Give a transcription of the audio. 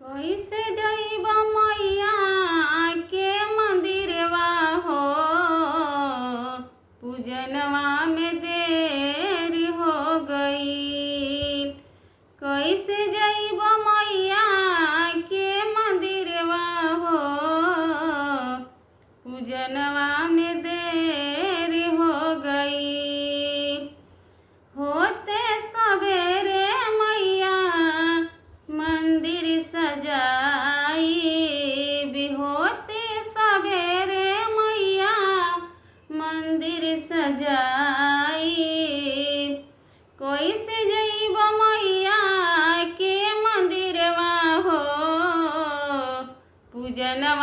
कैसे जइब मैया के मंदिरवा हो, पूजनवा में देर हो गई। कैसे जइब मैया के मंदिरवा हो, पूजनवा में देर हो गई। होते सवेरे मैया मंदिर सजाई, भी होते सवेरे मैया मंदिर सजाई। कैसे जइब मैया के मंदिरवा हो, पूजनवा